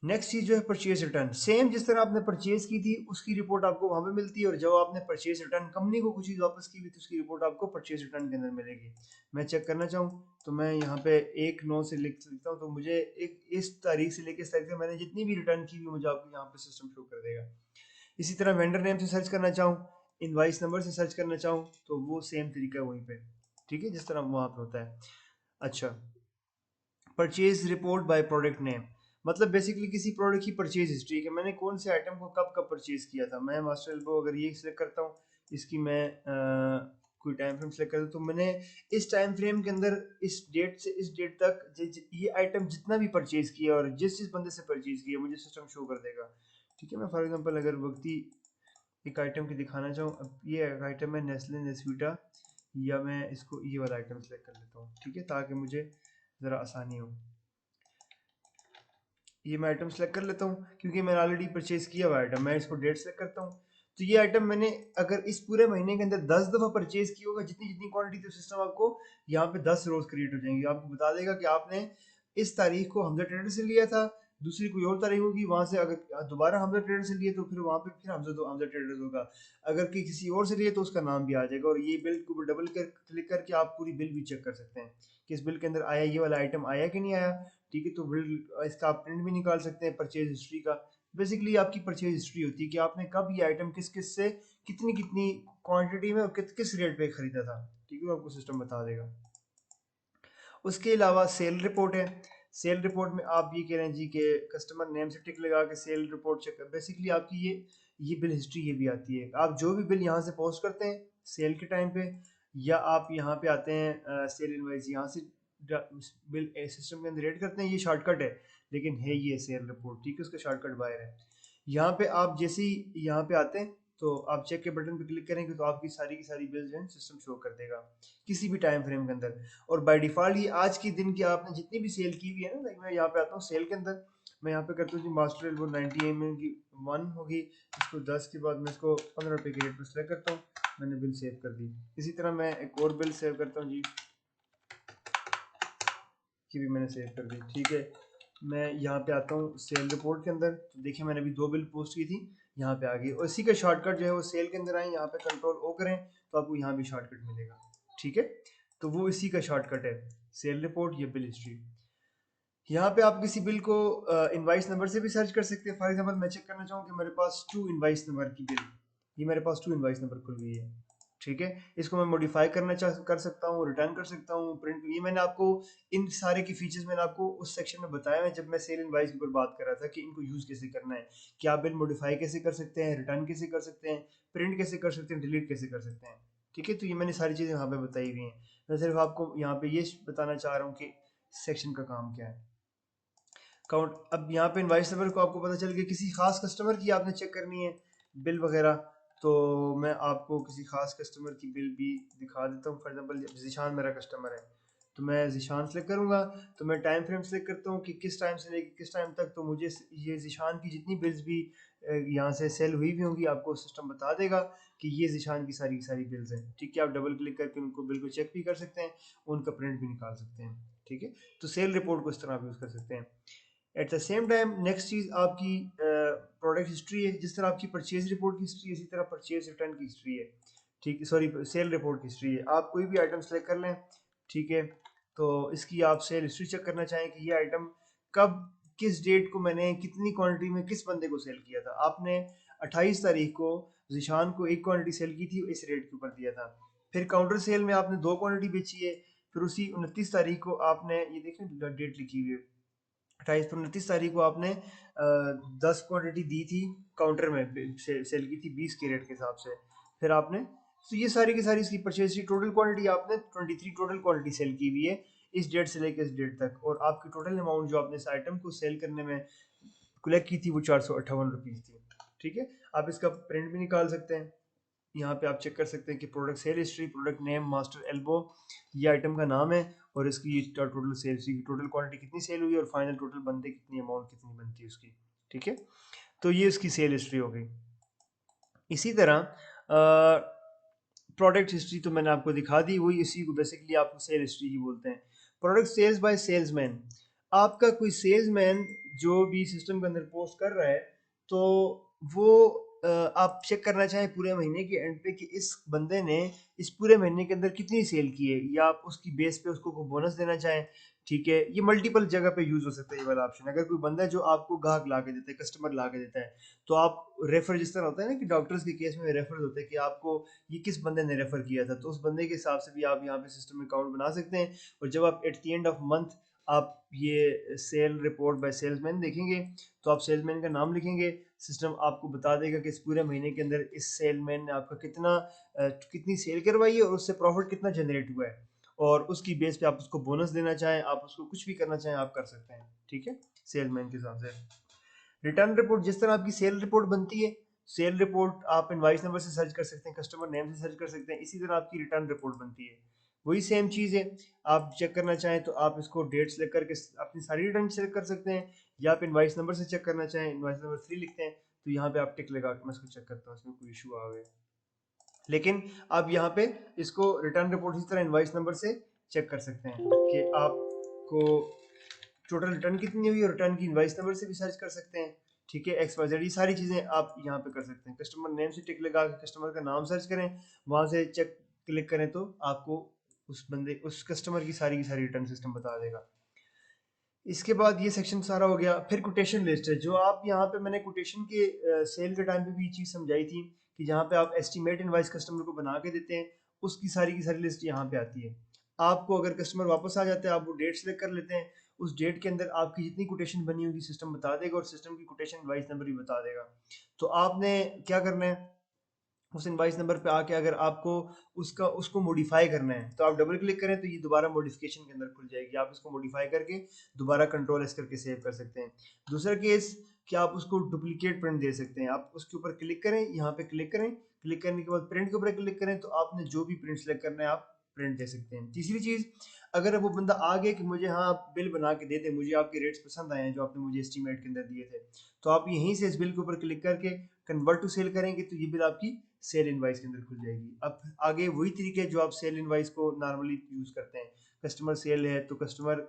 नेक्स्ट चीज जो है परचेज रिटर्न, सेम जिस तरह आपने परचेज की थी उसकी रिपोर्ट आपको वहां पे मिलती है, और जब आपने परचेज रिटर्न कंपनी को कुछ चीज वापस की हुई तो उसकी रिपोर्ट आपको परचेज रिटर्न के अंदर मिलेगी। मैं चेक करना चाहूँ तो मैं यहाँ पे 1/9 से लिखता हूँ, तो मुझे एक इस तारीख से लेकर इस तारीख तक मैंने जितनी भी रिटर्न की हुई मुझे आपको यहाँ पे सिस्टम शो कर देगा। इसी तरह वेंडर नेम से सर्च करना चाहूँ, इनवाइस नंबर से सर्च करना चाहूँ, तो वो सेम तरीका है वहीं पे, ठीक है, जिस तरह वहाँ पे होता है। अच्छा, purchase report by product name, मतलब बेसिकली किसी प्रोडक्ट की परचेज हिस्ट्री कि मैंने कौन से आइटम को कब कब परचेज किया था। मैं मास्टर एल्बो अगर ये सिलेक्ट करता हूँ, इसकी मैं कोई टाइम फ्रेम सेलेक्ट करता हूँ, तो मैंने इस टाइम फ्रेम के अंदर इस डेट से इस डेट तक ये आइटम जितना भी परचेज किया और जिस जिस बंदे से परचेज किया मुझे सिस्टम शो कर देगा, ठीक है। मैं फॉर एग्जांपल अगर वक्ती एक आइटम की दिखाना चाहूँ। अब ये आइटम है नेस्ले नेस्वीटा, या मैं इसको ये वाला आइटम सेलेक्ट कर लेता हूँ, ठीक है, ताकि मुझे ज़रा आसानी हो। ये मैं आइटम सेलेक्ट कर लेता हूँ क्योंकि मैंने ऑलरेडी परचेज किया हुआ आइटम। मैं इसको डेट सेलेक्ट करता हूँ। तो ये आइटम मैंने अगर इस पूरे महीने के अंदर 10 दफ़ा परचेज किया होगा, जितनी जितनी क्वांटिटी, तो सिस्टम आपको यहाँ पे 10 रोज क्रिएट हो जाएंगी। आपको बता देगा कि आपने इस तारीख को हमजा ट्रेडर से लिया था, दूसरी कोई और तारीख होगी, वहां से अगर दोबारा हमजा ट्रेडर से लिए तो फिर वहां पे फिर हमजा ट्रेडर्स होगा, अगर कि किसी और से लिए तो उसका नाम भी आ जाएगा। और ये बिल के ऊपर डबल क्लिक करके आप पूरी बिल भी चेक कर सकते हैं कि इस बिल के अंदर आया, ये वाला आइटम आया कि नहीं आया, ठीक है। तो बिल इसका आप प्रिंट भी निकाल सकते हैं परचेज हिस्ट्री का। बेसिकली आपकी परचेज हिस्ट्री होती है कि आपने कब ये आइटम किस किस से कितनी कितनी क्वांटिटी में और किस रेट पे खरीदा था, ठीक है, वो आपको सिस्टम बता देगा। उसके अलावा सेल रिपोर्ट है। सेल रिपोर्ट में आप ये कह रहे हैं जी कि कस्टमर नेम से टिक लगा के सेल रिपोर्ट चेक कर, बेसिकली आपकी ये बिल हिस्ट्री ये भी आती है। आप जो भी बिल यहाँ से पोस्ट करते हैं सेल के टाइम पे, या आप यहाँ पे आते हैं सेल इनवाइस, यहाँ से बिल सिस्टम के अंदर रेड करते हैं, ये शॉर्टकट है, लेकिन है ये सेल रिपोर्ट, ठीक है, उसका शॉर्टकट बाहर है। यहाँ पे आप जैसे ही यहाँ पे आते हैं तो आप चेक के बटन पे क्लिक करेंगे तो आपकी सारी की सारी बिल्स जो है सिस्टम शो कर देगा किसी भी टाइम फ्रेम के अंदर। और बाय डिफॉल्ट ये आज के दिन की आपने जितनी भी सेल की हुई है ना, मैं यहाँ पे आता हूँ सेल के अंदर, मैं यहाँ पे करता हूँ जी मास्टर एल्बो 90 mm की 1 होगी, इसको 10 के बाद मैं इसको 15 रुपये के रेट पर सेलेक्ट करता हूँ, मैंने बिल सेव कर दी। इसी तरह मैं एक और बिल सेव करता हूँ जी, की भी मैंने सेव कर दी, ठीक है। मैं यहाँ पे आता हूँ सेल रिपोर्ट के अंदर, तो देखिए मैंने अभी 2 बिल पोस्ट की थी, यहाँ पे आ गई। और इसी का शॉर्टकट जो है वो सेल के अंदर आए, यहाँ पे कंट्रोल ओ करें तो आपको यहाँ भी शॉर्टकट मिलेगा, ठीक है। तो वो इसी का शॉर्टकट है, सेल रिपोर्ट या बिल हिस्ट्री। यहाँ पे आप किसी बिल को इनवाइस नंबर से भी सर्च कर सकते हैं। फॉर एग्जांपल मैं चेक करना चाहूँ कि मेरे पास 2 इनवाइस नंबर की बिल, ये मेरे पास 2 इनवाइस नंबर खुल गई है, ठीक है। इसको मैं मॉडिफाई कर सकता हूँ, रिटर्न कर सकता हूँ, प्रिंट, ये मैंने आपको इन सारे की फीचर्स मैंने आपको उस सेक्शन में बताया है जब मैं सेल इनवाइस के ऊपर बात कर रहा था कि इनको यूज़ कैसे करना है, कि आप बिल मॉडिफाई कैसे कर सकते हैं, रिटर्न कैसे कर सकते हैं, प्रिंट कैसे कर सकते हैं, डिलीट कैसे कर सकते हैं, ठीक है। तो ये मैंने सारी चीज़ें यहाँ पे बताई हुई हैं। मैं सिर्फ आपको यहाँ पे ये बताना चाह रहा हूँ कि सेक्शन का काम क्या है। काउंट, अब यहाँ पे इनवाइस नंबर को आपको पता चल गया, किसी खास कस्टमर की आपने चेक करनी है बिल वगैरह, तो मैं आपको किसी खास कस्टमर की बिल भी दिखा देता हूँ। फॉर एग्जांपल ज़ीशान मेरा कस्टमर है, तो मैं ज़ीशान सेलेक्ट करूँगा, तो मैं टाइम फ्रेम सेलेक्ट करता हूँ कि किस टाइम से लेकर किस टाइम तक, तो मुझे ये ज़ीशान की जितनी बिल्स भी यहाँ से सेल हुई भी होंगी आपको सिस्टम बता देगा कि ये ज़ीशान की सारी बिल्स हैं, ठीक है। आप डबल क्लिक करके उनको बिल को चेक भी कर सकते हैं, उनका प्रिंट भी निकाल सकते हैं, ठीक है। तो सेल रिपोर्ट को इस तरह आप यूज़ कर सकते हैं। At the same time next चीज़ आपकी प्रोडक्ट हिस्ट्री है। जिस तरह आपकी परचेज रिपोर्ट की हिस्ट्री है, इसी तरह परचेज रिटर्न की हिस्ट्री है, ठीक है, सॉरी सेल रिपोर्ट की हिस्ट्री है। आप कोई भी आइटम सेलेक्ट कर लें, ठीक है, तो इसकी आप सेल हिस्ट्री चेक करना चाहें कि ये आइटम कब, किस डेट को मैंने कितनी क्वांटिटी में किस बंदे को सेल किया था। आपने 28 तारीख को जिशान को एक क्वांटिटी सेल की थी, इस रेट के ऊपर दिया था। फिर काउंटर सेल में आपने 2 क्वांटिटी बेची है, फिर उसी 29 तारीख को आपने, ये देखें डेट लिखी हुई है, 28 पर 29 तारीख को आपने 10 क्वांटिटी दी थी काउंटर में, सेल की थी 20 के रेट के हिसाब से। फिर आपने, तो ये सारी की सारी इसकी परचेज की टोटल क्वांटिटी आपने 23 टोटल क्वांटिटी सेल की हुई है इस डेट से लेकर इस डेट तक। और आपकी टोटल अमाउंट जो आपने इस आइटम को सेल करने में कलेक्ट की थी वो 458 रुपीज़ थी, ठीक है। आप इसका प्रिंट भी निकाल सकते हैं। यहाँ पे आप चेक कर सकते हैं कि product sale history, product name master elbow, ये आइटम का नाम है, और इसकी टोटल सेल हिस्ट्री की टोटल क्वांटिटी कितनी सेल हुई है, और फाइनल टोटल बंदे कितनी, अमाउंट कितनी बनती है उसकी, ठीक है। तो ये इसकी सेल हिस्ट्री हो गई। इसी तरह प्रोडक्ट हिस्ट्री तो मैंने आपको दिखा दी, वही इसी को बेसिकली आपको सेल हिस्ट्री ही बोलते हैं। प्रोडक्ट सेल्स बाय सेल्समैन, आपका कोई सेल्समैन जो भी सिस्टम के अंदर पोस्ट कर रहा है, तो वो आप चेक करना चाहें पूरे महीने के एंड पे कि इस बंदे ने इस पूरे महीने के अंदर कितनी सेल की है, या आप उसकी बेस पे उसको कोई बोनस देना चाहें, ठीक है। ये मल्टीपल जगह पे यूज हो सकता है ये वाला ऑप्शन। अगर कोई बंदा है जो आपको ग्राहक ला के देता है, कस्टमर ला के देता है, तो आप रेफर, जिस तरह होता है ना कि डॉक्टर्स के केस में रेफर होते हैं कि आपको ये किस बंदे ने रेफर किया था, तो उस बंदे के हिसाब से भी आप यहाँ पे सिस्टम में अकाउंट बना सकते हैं। और जब आप at the end of month आप ये सेल रिपोर्ट बाय सेल्समैन देखेंगे, तो आप सेल्समैन का नाम लिखेंगे, सिस्टम आपको बता देगा कि इस पूरे महीने के अंदर इस सेलमैन ने आपका कितनी सेल करवाई है और उससे प्रॉफिट कितना जनरेट हुआ है, और उसकी बेस पे आप उसको बोनस देना चाहें, आप उसको कुछ भी करना चाहें आप कर सकते हैं, ठीक है, सेलमैन के हिसाब से। रिटर्न रिपोर्ट, जिस तरह आपकी सेल रिपोर्ट बनती है, सेल रिपोर्ट आप इनवाइस नंबर से सर्च कर सकते हैं, कस्टमर नेम से सर्च कर सकते हैं, इसी तरह आपकी रिटर्न रिपोर्ट बनती है। वही सेम चीज़ है, आप चेक करना चाहें तो आप इसको डेट सेलेक्ट करके अपनी सारी रिटर्न सेलेक्ट कर सकते हैं, या आप इनवाइस नंबर से चेक करना चाहें, इनवाइस नंबर 3 लिखते हैं तो यहाँ पे आप टिक लगा के मैं इसको चेक करता हूँ इसमें कोई इशू आ गया। लेकिन आप यहाँ पे इसको रिटर्न रिपोर्ट इस तरह इनवाइस नंबर से चेक कर सकते हैं कि आपको टोटल रिटर्न कितनी हुई और रिटर्न की इनवाइस नंबर से भी सर्च कर सकते हैं। ठीक है, एक्स वाई जेड, ये सारी चीज़ें आप यहाँ पे कर सकते हैं। कस्टमर नेम से टिक लगा के कस्टमर का नाम सर्च करें, वहाँ से चेक क्लिक करें तो आपको उस कस्टमर की सारी रिटर्न सिस्टम बता देगा। इसके बाद ये सेक्शन सारा हो गया। फिर कोटेशन लिस्ट है, जो आप यहाँ पे मैंने कोटेशन के सेल के टाइम पे भी ये चीज़ समझाई थी कि जहाँ पे आप एस्टिमेट इनवाइस कस्टमर को बना के देते हैं, उसकी सारी की सारी लिस्ट यहाँ पे आती है। आपको अगर कस्टमर वापस आ जाता है, आप वो डेट सेलेक्ट कर लेते हैं, उस डेट के अंदर आपकी जितनी कोटेशन बनी होगी सिस्टम बता देगा और सिस्टम की कोटेशन इनवाइस नंबर भी बता देगा। तो आपने क्या करना है, उस इनवाइस नंबर पे आके अगर आपको उसको मॉडिफाई करना है तो आप डबल क्लिक करें तो ये दोबारा मॉडिफिकेशन के अंदर खुल जाएगी। आप इसको मॉडिफाई करके दोबारा कंट्रोल एस करके सेव कर सकते हैं। दूसरा केस कि आप उसको डुप्लीकेट प्रिंट दे सकते हैं। आप उसके ऊपर क्लिक करें, यहाँ पे क्लिक करें, क्लिक करने के बाद प्रिंट के ऊपर क्लिक करें तो आपने जो भी प्रिंट सेलेक्ट करना है आप प्रिंट दे सकते हैं। तीसरी चीज़, अगर वो बंदा आ गया कि मुझे हाँ आप बिल बना के दे दें, मुझे आपके रेट्स पसंद आए हैं जो आपने मुझे एस्टीमेट के अंदर दिए थे, तो आप यहीं से इस बिल के ऊपर क्लिक करके कन्वर्ट टू सेल करेंगे तो ये बिल आपकी सेल इनवाइस के अंदर खुल जाएगी। अब आगे वही तरीके जो आप सेल इनवाइस को नॉर्मली यूज करते हैं, कस्टमर सेल है तो कस्टमर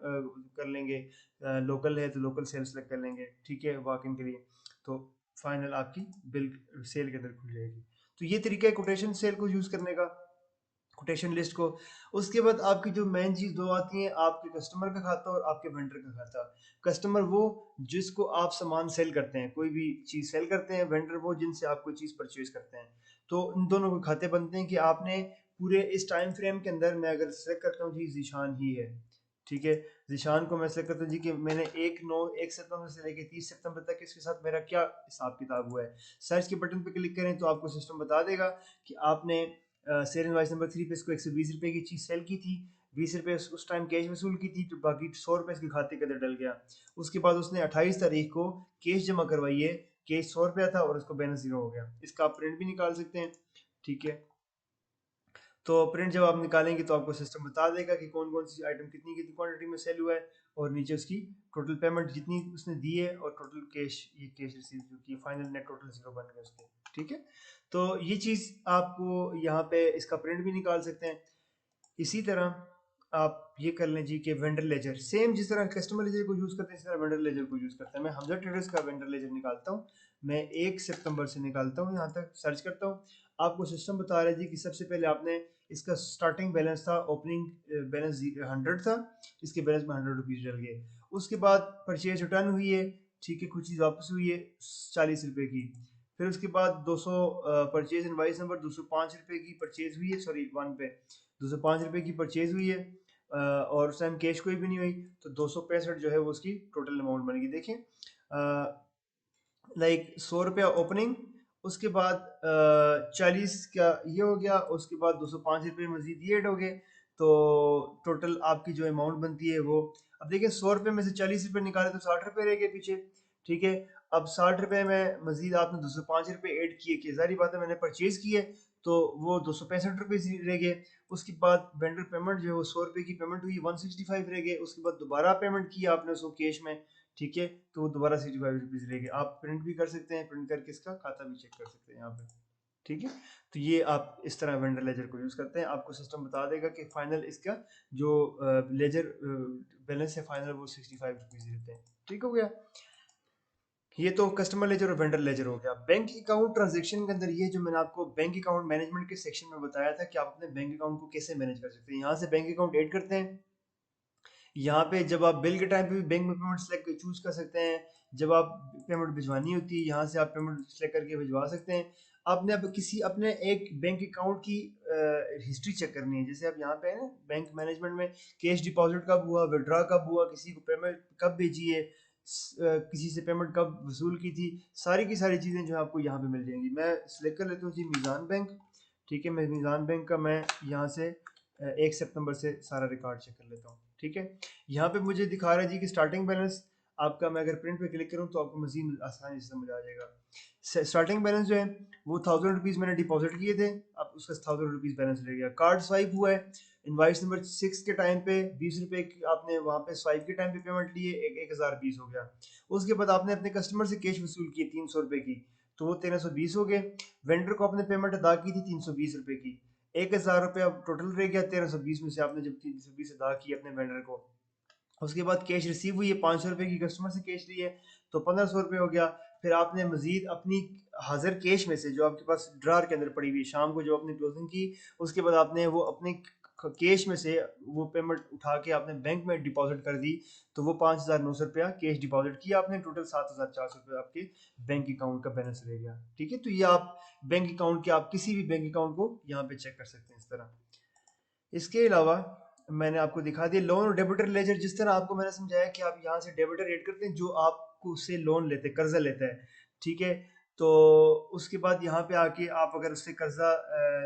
कर लेंगे, लोकल है तो लोकल सेल सेलेक्ट कर लेंगे, ठीक है, वॉक इन के लिए, तो फाइनल आपकी बिल सेल के अंदर खुल जाएगी। तो ये तरीका है कोटेशन सेल को यूज करने का, कोटेशन लिस्ट को। उसके बाद आपकी जो मेन चीज दो आती है, आपके कस्टमर का खाता और आपके वेंडर का खाता। कस्टमर वो जिसको आप सामान सेल करते हैं, कोई भी चीज सेल करते हैं, वेंडर वो जिनसे आप कोई चीज परचेज करते हैं। तो इन दोनों को खाते बनते हैं कि आपने पूरे इस टाइम फ्रेम के अंदर, मैं अगर सेलेक्ट करता हूँ जी जीशान ही है, ठीक है, जीशान को मैं सेलेक्ट करता हूँ जी कि मैंने 1 सितंबर से लेकर 30 सितंबर तक इसके साथ मेरा क्या हिसाब किताब हुआ है। सर्च के बटन पे क्लिक करें तो आपको सिस्टम बता देगा कि आपने सेल इनवॉइस नंबर 3 पे इसको 120 रुपए की चीज़ सेल की थी, 20 रुपए उस टाइम कैश वसूल की थी, तो बाकी 100 रुपए इसके खाते के अंदर डल गया। उसके बाद उसने 28 तारीख को कैश जमा करवाई है, कैश 100 रुपया था और उसको बैलेंस 0 हो गया। इसका आप प्रिंट भी निकाल सकते हैं, ठीक है। तो प्रिंट जब आप निकालेंगे तो आपको सिस्टम बता देगा कि कौन कौन सी आइटम कितनी कितनी क्वांटिटी में सेल हुआ है, और नीचे उसकी टोटल पेमेंट जितनी उसने दी है और टोटल कैश, ये कैश रिसीव जो की फाइनल नेट टोटल 0 बन गया उसके, ठीक है। तो ये चीज़ आपको यहाँ पे इसका प्रिंट भी निकाल सकते हैं। इसी तरह आप ये कर लें जी कि वेंडर लेजर, सेम जिस तरह कस्टमर लेजर को यूज़ करते हैं इस तरह वेंडर लेजर को यूज़ करते हैं। मैं हमजा ट्रेडर्स का वेंडर लेजर निकालता हूँ, मैं 1 सितंबर से निकालता हूँ, यहाँ तक सर्च करता हूँ। आपको सिस्टम बता रहा है जी कि सबसे पहले आपने इसका स्टार्टिंग बैलेंस था, ओपनिंग बैलेंस 100 था, इसके बैलेंस में 100 रुपीज़ डल गए। उसके बाद परचेज रिटर्न हुई है, ठीक है, कुछ चीज़ वापस हुई है 40 रुपए की। फिर उसके बाद 200 परचेज इनवाइस नंबर 205 रुपए की परचेज हुई है, सॉरी 205 रुपए की परचेज हुई है, और उस टाइम कैश कोई भी नहीं हुई, तो 265 जो है वो उसकी टोटल अमाउंट बनेगी। देखें, लाइक 100 रुपया ओपनिंग, उसके बाद 40 का ये हो गया, उसके बाद 205 रुपये मजीद ये ऐड हो गए, तो टोटल आपकी जो अमाउंट बनती है वो, अब देखिए 100 रुपये में से 40 रुपये निकाले तो 60 रुपये रह गए पीछे, ठीक है। अब 60 रुपये में मजीद आपने 205 रुपये ऐड किए, कि जारी बात है मैंने परचेज किए तो वो 265 रुपये रह गए। उसके बाद वेंडर पेमेंट जो है वो 100 रुपये की पेमेंट हुई, 165 रह गए। उसके बाद दोबारा पेमेंट किया आपने उसको कैश में, ठीक है, तो वो दोबारा 65 रुपीज़ रह गए। आप प्रिंट भी कर सकते हैं, प्रिंट करके इसका खाता भी चेक कर सकते हैं यहाँ पे, ठीक है। तो ये आप इस तरह वेंडर लेजर को यूज़ करते हैं। आपको सिस्टम बता देगा कि फाइनल इसका जो लेजर बैलेंस है फाइनल वो 65 रुपीज़ रहते हैं, ठीक हो गया। ये तो कस्टमर लेजर और वेंडर लेजर हो गया। बैंक अकाउंट ट्रांजेक्शन के अंदर ये जो मैंने आपको बैंक अकाउंट मैनेजमेंट के सेक्शन में बताया था कि आप अपने बैंक अकाउंट को कैसे मैनेज कर सकते हैं, यहाँ से बैंक अकाउंट ऐड करते हैं। यहाँ पे जब आप बिल के टाइम पे भी बैंक में पेमेंट सेलेक्ट चूज कर सकते हैं। जब आप पेमेंट भिजवानी होती है यहाँ से आप पेमेंट सेलेक्ट करके भिजवा सकते हैं। आपने अब किसी अपने एक बैंक अकाउंट की हिस्ट्री चेक करनी है, जैसे आप यहाँ पे है ना बैंक मैनेजमेंट में, कैश डिपॉजिट कब हुआ, विड्रॉ कब हुआ, किसी को पेमेंट कब भेजी है, किसी से पेमेंट कब वसूल की थी, सारी की सारी चीज़ें जो है आपको यहाँ पे मिल जाएंगी। मैं सिलेक्ट कर लेता हूँ जी मीज़ान बैंक, ठीक है, मैं मीज़ान बैंक का मैं यहाँ से 1 सितंबर से सारा रिकॉर्ड चेक कर लेता हूँ, ठीक है। यहाँ पे मुझे दिखा रहा है जी कि स्टार्टिंग बैलेंस आपका मैं अगर प्रिंट पे क्लिक करूँ तो आपको मजीद आसानी से समझ आ जाएगा। स्टार्टिंग बैलेंस जो है वो 1000 रुपीज़ मैंने डिपॉजिट किए थे, अब उसका 1000 रुपीज़ बैलेंस रह गया। कार्ड स्वाइप हुआ है इनवाइस नंबर 6 के टाइम पे 20 रुपए की आपने वहाँ पे स्वाइप के टाइम पे पेमेंट लिए, 1020 हो गया। उसके बाद आपने अपने कस्टमर से कैश वसूल की 300 रुपए की, तो वो 1320 हो गए। वेंडर को आपने पेमेंट अदा की थी 320 रुपए की, 1000 रुपये अब टोटल रह गया 1320 में से आपने जब 320 अदा की अपने वेंडर को। उसके बाद कैश रिसीव हुई है 500 रुपये की, कस्टमर से कैश ली है तो 1500 रुपये हो गया। फिर आपने मजीद अपनी हाजिर कैश में से जो आपके पास ड्रार के अंदर पड़ी हुई शाम को जो आपने क्लोजिंग की, उसके बाद आपने वो अपने कैश में से वो पेमेंट उठा के आपने बैंक में डिपॉजिट कर दी, तो वो 5900 रुपया कैश डिपॉजिट किया आपने, टोटल 7400 रुपये आपके बैंक अकाउंट का बैलेंस रह गया। ठीक है, तो ये आप बैंक अकाउंट के आप किसी भी बैंक अकाउंट को यहाँ पे चेक कर सकते हैं इस तरह। इसके अलावा मैंने आपको दिखा दिया लोन और डेबिटर लेजर, जिस तरह आपको मैंने समझाया कि आप यहाँ से डेबिटर ऐड करते हैं जो आपको उससे लोन लेते हैं, कर्जा लेता है। ठीक है, तो उसके बाद यहाँ पे आके आप अगर उससे कर्जा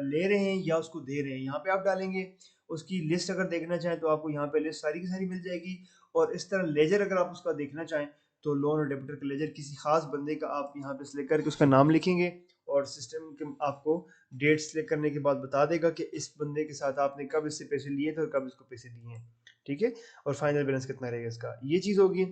ले रहे हैं या उसको दे रहे हैं, यहाँ पे आप डालेंगे। उसकी लिस्ट अगर देखना चाहें तो आपको यहाँ पे लिस्ट सारी की सारी मिल जाएगी। और इस तरह लेजर अगर आप उसका देखना चाहें तो लोन और डेबिटर का लेजर किसी खास बंदे का आप यहाँ पे सिलेक्ट करके उसका नाम लिखेंगे और सिस्टम के आपको डेट सेलेक्ट करने के बाद बता देगा कि इस बंदे के साथ आपने कब इससे पैसे लिए थे और कब इसको पैसे दिए हैं। ठीक है, और फाइनल बैलेंस कितना रहेगा इसका, ये चीज़ होगी।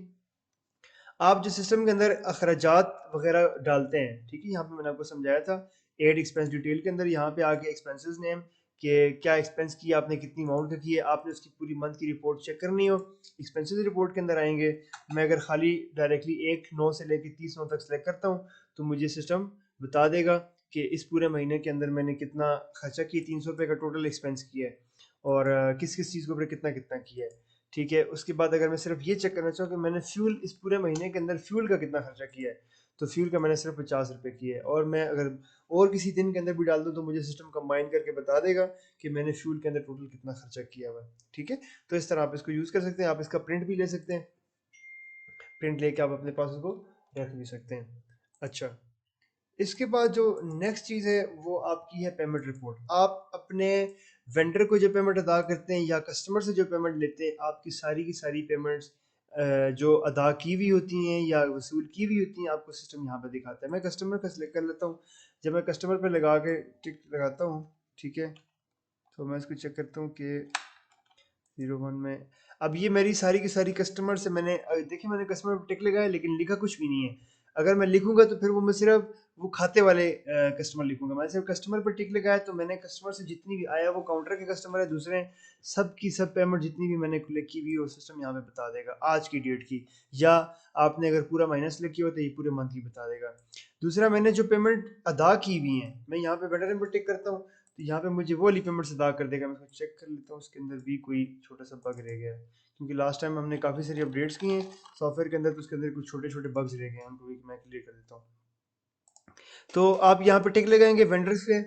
आप जो सिस्टम के अंदर अखराजात वगैरह डालते हैं, ठीक है, यहाँ पे मैंने आपको समझाया था एड एक्सपेंस डिटेल के अंदर, यहाँ पे आके एक्सपेंसेस नेम कि क्या एक्सपेंस किया आपने, कितनी अमाउंट का किया आपने, उसकी पूरी मंथ की रिपोर्ट चेक करनी हो, एक्सपेंसेस रिपोर्ट के अंदर आएंगे। मैं अगर खाली डायरेक्टली 1/9 से लेकर 30/9 तक सेलेक्ट करता हूँ तो मुझे सिस्टम बता देगा कि इस पूरे महीने के अंदर मैंने कितना खर्चा किया, 300 रुपये का टोटल एक्सपेंस किया है और किस किस चीज़ के ऊपर कितना कितना किया है। ठीक है, उसके बाद अगर मैं सिर्फ ये चेक करना चाहूँ कि मैंने फ्यूल इस पूरे महीने के अंदर फ्यूल का कितना खर्चा किया है, तो फ्यूल का मैंने सिर्फ 50 रुपये किया है। और मैं अगर और किसी दिन के अंदर भी डाल दूँ तो मुझे सिस्टम कंबाइन करके बता देगा कि मैंने फ्यूल के अंदर टोटल कितना खर्चा किया हुआ है। ठीक है, तो इस तरह आप इसको यूज़ कर सकते हैं। आप इसका प्रिंट भी ले सकते हैं, प्रिंट लेके आप अपने पास उसको रख भी सकते हैं। अच्छा, इसके बाद जो नेक्स्ट चीज़ है वो आपकी है पेमेंट रिपोर्ट। आप अपने वेंडर को जो पेमेंट अदा करते हैं या कस्टमर से जो पेमेंट लेते हैं, आपकी सारी की सारी पेमेंट्स जो अदा की हुई होती हैं या वसूल की हुई होती हैं, आपको सिस्टम यहाँ पे दिखाता है। मैं कस्टमर का सिलेक्ट कर लेता हूँ। जब मैं कस्टमर पे लगा के टिक लगाता हूँ, ठीक है, तो मैं इसको चेक करता हूँ कि 01 में अब ये मेरी सारी की सारी कस्टमर से मैंने देखिए मैंने कस्टमर पे टिक लगाया लेकिन लिखा कुछ भी नहीं है। अगर मैं लिखूंगा तो फिर वो मैं सिर्फ वो खाते वाले कस्टमर लिखूंगा। मैंने सिर्फ कस्टमर पर टिक लगाया तो मैंने कस्टमर से जितनी भी आया वो काउंटर के कस्टमर है दूसरे, सब की सब पेमेंट जितनी भी मैंने क्लिक की हुई वो सिस्टम यहाँ पे बता देगा आज की डेट की। या आपने अगर पूरा महीना सेलेक्ट किया हो तो ये पूरे मंथ की बता देगा। दूसरा, मैंने जो पेमेंट अदा की हुई है मैं यहाँ पे वेंडर पर टिक करता हूँ तो यहाँ पे मुझे वो वाली पेमेंट्स अदा कर देगा। मैं इसको चेक कर लेता हूँ उसके अंदर भी कोई छोटा सा बग रह गया है, क्योंकि लास्ट टाइम हमने काफ़ी सारी अपडेट्स की हैं सॉफ्टवेयर के अंदर, तो उसके अंदर कुछ छोटे छोटे बग्स रह गए हैं, उनको भी मैं क्लियर कर देता हूँ। तो आप यहाँ पे टिक लगाएंगे वेंडर्स पे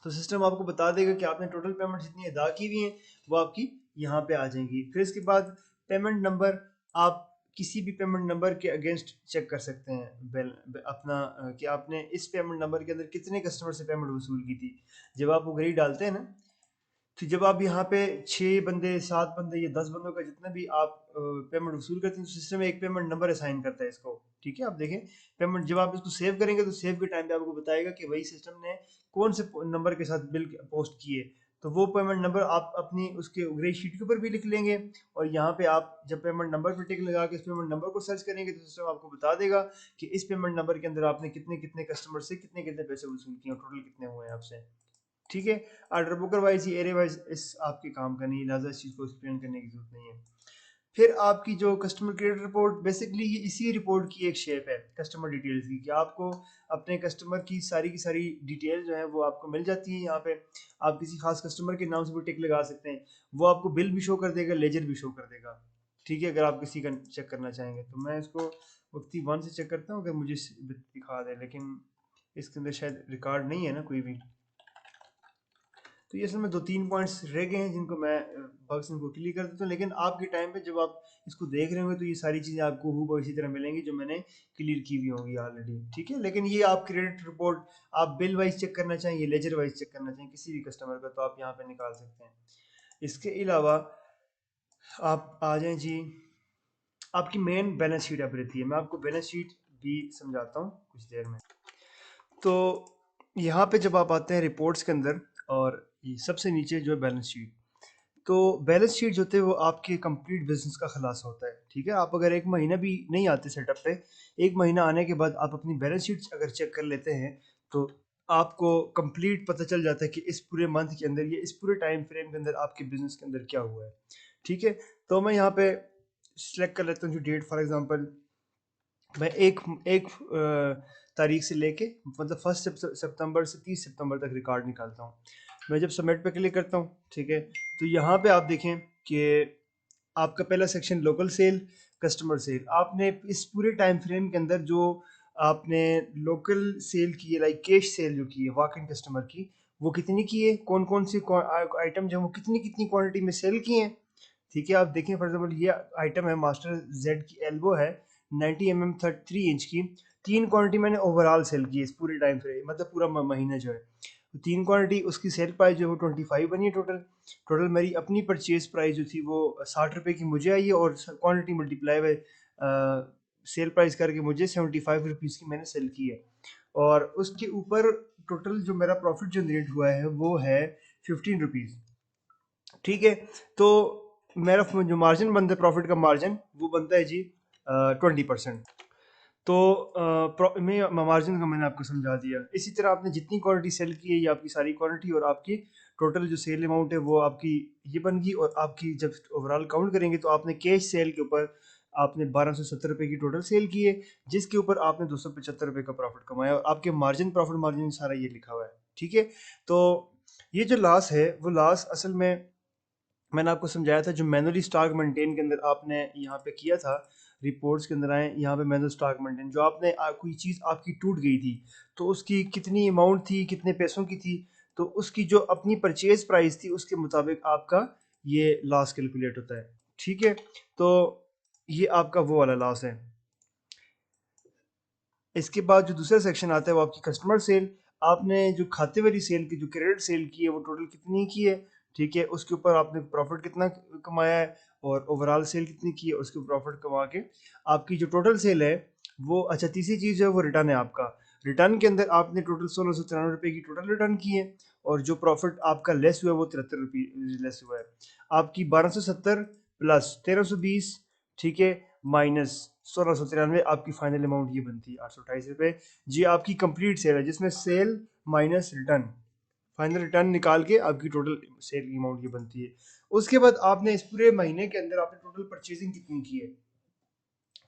तो सिस्टम आपको बता देगा कि आपने टोटल पेमेंट जितनी अदा की हुई हैं वो आपकी यहाँ पे आ जाएंगी। फिर इसके बाद पेमेंट नंबर, आप किसी भी पेमेंट नंबर के अगेंस्ट चेक कर सकते हैं अपना कि आपने इस पेमेंट नंबर के अंदर कितने कस्टमर से पेमेंट वसूल की थी। जब आप वो घड़ी डालते हैं ना, तो जब आप यहाँ पे 6 बंदे 7 बंदे या 10 बंदों का जितना भी आप पेमेंट वसूल करते हैं तो सिस्टम एक पेमेंट नंबर असाइन करता है इसको। ठीक है, आप देखें पेमेंट जब आप इसको सेव करेंगे तो सेव के टाइम पे आपको बताएगा कि वही सिस्टम ने कौन से नंबर के साथ बिल पोस्ट किए, तो वो पेमेंट नंबर आप अपनी उसके ग्रे शीट के ऊपर भी लिख लेंगे। और यहाँ पे आप जब पेमेंट नंबर पर टिक लगा के इस पेमेंट नंबर को सर्च करेंगे तो सिस्टम आपको बता देगा कि इस पेमेंट नंबर के अंदर आपने कितने कितने कस्टमर से कितने कितने पैसे वसूल किए, टोटल कितने हुए हैं आपसे। ठीक है, ऑर्डर बुकर वाइज या एरे वाइज इस आपके काम का नहीं, लिहाजा इस चीज़ को एक्सप्लेन करने की जरूरत नहीं है। फिर आपकी जो कस्टमर क्रेडिट रिपोर्ट, बेसिकली ये इसी रिपोर्ट की एक शेप है कस्टमर डिटेल्स की, कि आपको अपने कस्टमर की सारी डिटेल जो है वो आपको मिल जाती है यहाँ पे। आप किसी खास कस्टमर के नाम से भी टिक लगा सकते हैं, वो आपको बिल भी शो कर देगा, लेजर भी शो कर देगा। ठीक है, अगर आप किसी का चेक करना चाहेंगे तो मैं इसको वक्ती 1 से चेक करता हूँ अगर मुझे दिखा दे, लेकिन इसके अंदर शायद रिकॉर्ड नहीं है ना कोई भी। तो ये असल में 2-3 पॉइंट्स रह गए हैं जिनको मैं बग्स इनको क्लियर कर देता हूँ, लेकिन आपके टाइम पे जब आप इसको देख रहे होंगे तो ये सारी चीज़ें आपको हूबहू इसी तरह मिलेंगी जो मैंने क्लियर की हुई होंगी ऑलरेडी। ठीक है, लेकिन ये आप क्रेडिट रिपोर्ट आप बिल वाइज चेक करना चाहें या लेजर वाइज चेक करना चाहें किसी भी कस्टमर का तो आप यहाँ पे निकाल सकते हैं। इसके अलावा आप आ जाएं जी, आपकी मेन बैलेंस शीट अब रहती है। मैं आपको बैलेंस शीट भी समझाता हूँ कुछ देर में। तो यहाँ पे जब आप आते हैं रिपोर्ट्स के अंदर, और ये सबसे नीचे जो है बैलेंस शीट, तो बैलेंस शीट जो होते हैं वो आपके कंप्लीट बिजनेस का खुलासा होता है। ठीक है, आप अगर एक महीना भी नहीं आते सेटअप पे, एक महीना आने के बाद आप अपनी बैलेंस शीट अगर चेक कर लेते हैं, तो आपको कंप्लीट पता चल जाता है कि इस पूरे मंथ के अंदर, ये इस पूरे टाइम फ्रेम के अंदर आपके बिजनेस के अंदर क्या हुआ है। ठीक है, तो मैं यहाँ पे सिलेक्ट कर लेता हूँ जो डेट, फॉर एग्जांपल मैं एक एक तारीख से लेके, मतलब 1 सितंबर से 30 सितंबर तक रिकॉर्ड निकालता हूँ। मैं जब सबमिट पे क्लिक करता हूँ, ठीक है, तो यहाँ पे आप देखें कि आपका पहला section local sale, customer sale, आपने इस पूरे टाइम फ्रेम के अंदर जो आपने लोकल सेल की है, लाइक कैश सेल जो की है वॉक इन कस्टमर की, वो कितनी की है, कौन कौन सी आइटम जो है वो कितनी कितनी क्वांटिटी में सेल की हैं। ठीक है, आप देखें फॉर एग्जाम्पल ये आइटम है मास्टर जेड की एल्बो है, 90 mm 3 इंच की, 3 क्वांटिटी मैंने ओवरऑल सेल की है इस पूरे टाइम फ्रेम, मतलब पूरा महीना जो है, तो 3 क्वांटिटी, उसकी सेल प्राइस जो है वो 25 बनी है टोटल। टोटल मेरी अपनी परचेज प्राइस जो थी वो 60 रुपये की मुझे आई है, और quantity multiply by sale price करके मुझे 75 रुपीज़ की मैंने सेल की है। और उसके ऊपर टोटल जो मेरा प्रॉफिट जनरेट हुआ है वो है 15 रुपीज़। ठीक है, तो मेरा जो मार्जिन बनता है, प्रॉफिट का मार्जिन, वो बनता है जी 20%। तो मैं मार्जिन का मैंने आपको समझा दिया। इसी तरह आपने जितनी क्वांटिटी सेल की है, ये आपकी सारी क्वांटिटी, और आपकी टोटल जो सेल अमाउंट है वो आपकी ये बन गई। और आपकी जब ओवरऑल काउंट करेंगे तो आपने कैश सेल के ऊपर आपने 1270 रुपये की टोटल सेल की है, जिसके ऊपर आपने 275 रुपये का प्रॉफिट कमाया, और आपके मार्जिन, प्रॉफिट मार्जिन सारा ये लिखा हुआ है। ठीक है, तो ये जो लॉस है वो लॉस असल में मैंने आपको समझाया था, जो मैनुअली स्टॉक मेंटेन के अंदर आपने यहाँ पे किया था, रिपोर्ट्स के अंदर आए यहाँ पे मैनुअल स्टॉक मेंटेन, जो आपने कोई चीज़ आपकी टूट गई थी, तो उसकी कितनी अमाउंट थी, कितने पैसों की थी, तो उसकी जो अपनी परचेज प्राइस थी उसके मुताबिक आपका ये लॉस कैलकुलेट होता है। ठीक है, तो ये आपका वो वाला लॉस है। इसके बाद जो दूसरा सेक्शन आता है वो आपकी कस्टमर सेल। आपने जो खाते वाली सेल की, जो क्रेडिट सेल की है, वो टोटल कितनी की है। ठीक है, उसके ऊपर आपने प्रॉफिट कितना कमाया है, और ओवरऑल सेल कितनी की है, उसके प्रॉफिट कमा के आपकी जो टोटल सेल है वो, अच्छा तीसरी चीज़ है वो रिटर्न है आपका। रिटर्न के अंदर आपने टोटल 1693 रुपये की टोटल रिटर्न की है, और जो प्रॉफिट आपका लेस हुआ है वो 73 रुपये लेस हुआ है। आपकी 1270 प्लस 1320, ठीक है, माइनस 1693, आपकी फाइनल अमाउंट ये बनती है 828 रुपये। जी आपकी कंप्लीट सेल है, जिसमें sale minus return, final return निकाल के आपकी टोटल सेल की अमाउंट ये बनती है। उसके बाद आपने इस पूरे महीने के अंदर आपने टोटल परचेजिंग कितनी की है।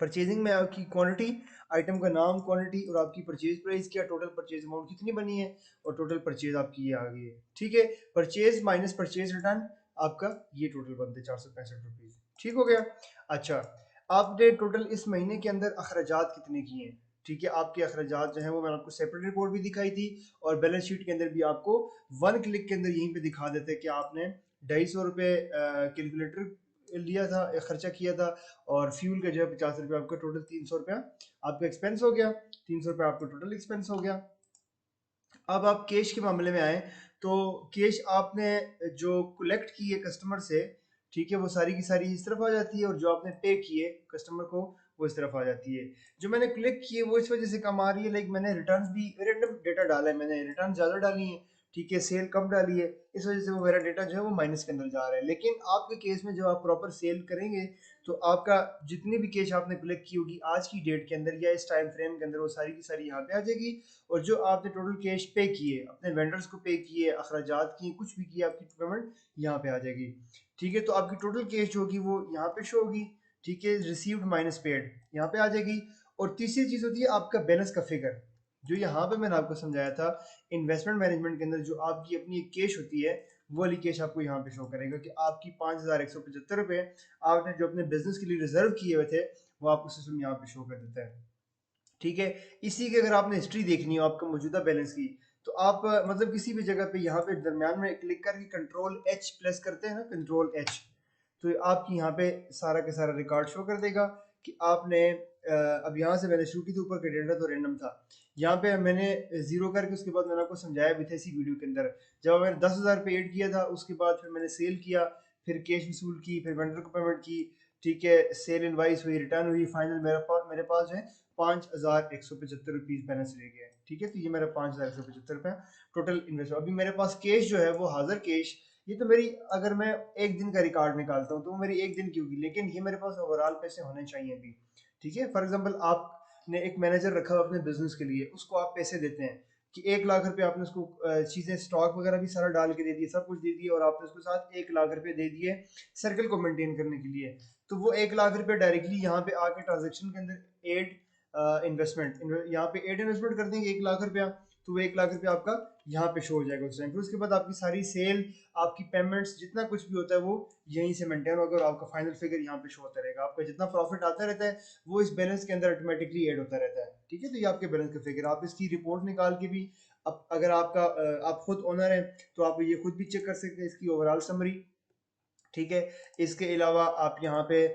परचेजिंग में आपकी क्वांटिटी, आइटम का नाम, क्वांटिटी, और आपकी परचेज प्राइस क्या, टोटल परचेज अमाउंट कितनी बनी है, और टोटल परचेज आपकी ये आ गई है। ठीक है, परचेज माइनस परचेज रिटर्न, आपका ये टोटल बनते 465 रुपीज़। ठीक हो गया। अच्छा, आपने टोटल इस महीने के अंदर अखराजात कितने किए हैं। ठीक है, आपके अखराजात जो है वो मैंने आपको सेपरेट रिपोर्ट भी दिखाई थी, और बैलेंस शीट के अंदर भी आपको वन क्लिक के अंदर यहीं पे दिखा देते हैं कि आपने 250 रुपये कैलकुलेटर लिया था, खर्चा किया था, और फ्यूल का जो है 50 रुपये, आपका टोटल 300 रुपया आपका एक्सपेंस हो गया। 300 रुपया आपका टोटल एक्सपेंस हो गया। अब आप कैश के मामले में आए, तो कैश आपने जो कलेक्ट की है कस्टमर से, ठीक है, वो सारी की सारी इस तरफ आ जाती है, और जो आपने पे किए कस्टमर को वो इस तरफ आ जाती है। जो मैंने क्लिक किए वो इस वजह से कम आ रही है, लाइक मैंने रिटर्न्स भी रैंडम डेटा डाला है, मैंने रिटर्न ज़्यादा डाली है, ठीक है, सेल कम डाली है, इस वजह से वो मेरा डेटा जो है वो माइनस के अंदर जा रहा है। लेकिन आपके केस में जब आप प्रॉपर सेल करेंगे, तो आपका जितनी भी कैश आपने कलेक्ट की होगी आज की डेट के अंदर या इस टाइम फ्रेम के अंदर, वो सारी की सारी यहाँ पे आ जाएगी। और जो आपने टोटल कैश पे किए, अपने वेंडर्स को पे किए, अखराजात किए, कुछ भी किए, आपकी पेमेंट यहाँ पे आ जाएगी। ठीक है, तो आपकी टोटल कैश जो होगी वो यहाँ पे शो होगी। ठीक है, रिसीव्ड माइनस पेड यहाँ पे आ जाएगी। और तीसरी चीज़ होती है आपका बैलेंस का फिगर, जो यहाँ पे मैंने आपको समझाया था इन्वेस्टमेंट मैनेजमेंट के अंदर, जो आपकी अपनी एक कैश होती है, वो वाली कैश आपको यहाँ पे शो करेगा कि आपकी 5175 रुपये आपने जो अपने बिजनेस के लिए रिजर्व किए हुए थे, वो आपको सिस्टम यहाँ पे शो कर देता है। ठीक है, इसी की अगर आपने हिस्ट्री देखनी हो आपका मौजूदा बैलेंस की, तो आप मतलब किसी भी जगह पे यहाँ पे दरमियान में क्लिक करके कंट्रोल एच प्रेस करते हैं ना, कंट्रोल एच, तो आपकी यहाँ पे सारा के सारा रिकॉर्ड शो कर देगा कि आपने अब यहाँ से मैंने शुरू की थी, ऊपर का डेटा तो रैंडम था, यहाँ पे मैंने जीरो करके उसके बाद मैंने आपको समझाया भी था इसी वीडियो के अंदर, जब मैंने 10,000 रुपये एड किया था, उसके बाद फिर मैंने सेल किया, फिर कैश वसूल की, फिर वेंडर को पेमेंट की, ठीक है, सेल इनवाइस हुई, रिटर्न हुई, फाइनल मेरे पास जो है 5,175 रुपीज़ बैलेंस रह गया है। ठीक है, तो ये मेरा 5,175 रुपये टोटल इन्वेस्ट। अभी मेरे पास कैश जो है वो हाजिर कैश, ये तो मेरी, अगर मैं एक दिन का रिकॉर्ड निकालता हूँ तो वो मेरी एक दिन की होगी, लेकिन ये मेरे पास ओवरऑल पैसे होने चाहिए अभी। ठीक है, फॉर एग्जाम्पल आपने एक मैनेजर रखा हुआ अपने बिजनेस के लिए, उसको आप पैसे देते हैं कि 1 लाख रुपए आपने उसको चीज़ें स्टॉक वगैरह भी सारा डाल के दे दिए, सब कुछ दे दिए, और आपने उसके साथ 1 लाख रुपए दे दिए सर्कल को मेंटेन करने के लिए। तो वो 1 लाख रुपए डायरेक्टली यहाँ पे आके ट्रांजेक्शन के अंदर एड इन्वेस्टमेंट, यहाँ पे एड इन्वेस्टमेंट कर देंगे 1 लाख रुपया, तो वो 1 लाख रुपया आपका यहाँ पे शो हो जाएगा उस टाइम। फिर उसके बाद आपकी सारी सेल, आपकी पेमेंट्स, जितना कुछ भी होता है वो यहीं से मेंटेन होगा, और आपका फाइनल फिगर यहाँ पे शो होता रहेगा। आपका जितना प्रॉफिट आता रहता है वो इस बैलेंस के अंदर ऑटोमेटिकली ऐड होता रहता है। ठीक है, तो ये आपके बैलेंस का फिगर, आप इसकी रिपोर्ट निकाल के भी, अब अगर आपका आप खुद ओनर हैं तो आप ये खुद भी चेक कर सकते हैं इसकी ओवरऑल समरी। ठीक है, इसके अलावा आप यहाँ पे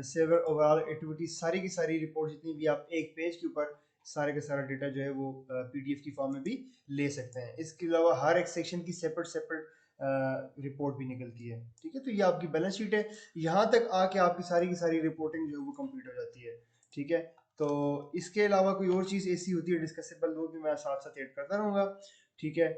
सेवर ओवरऑल एक्टिविटीज सारी की सारी रिपोर्ट जितनी भी, आप एक पेज के ऊपर सारे का सारा डेटा जो है वो पीडीएफ की फॉर्म में भी ले सकते हैं। इसके अलावा हर एक सेक्शन की सेपरेट सेपरेट रिपोर्ट भी निकलती है। ठीक है, तो ये आपकी बैलेंस शीट है। यहाँ तक आके आपकी सारी की सारी रिपोर्टिंग जो है वो कंप्लीट हो जाती है। ठीक है, तो इसके अलावा कोई और चीज़ ऐसी होती है डिस्कसेबल, वो भी मैं साथ साथ ऐड करता रहूँगा। ठीक है।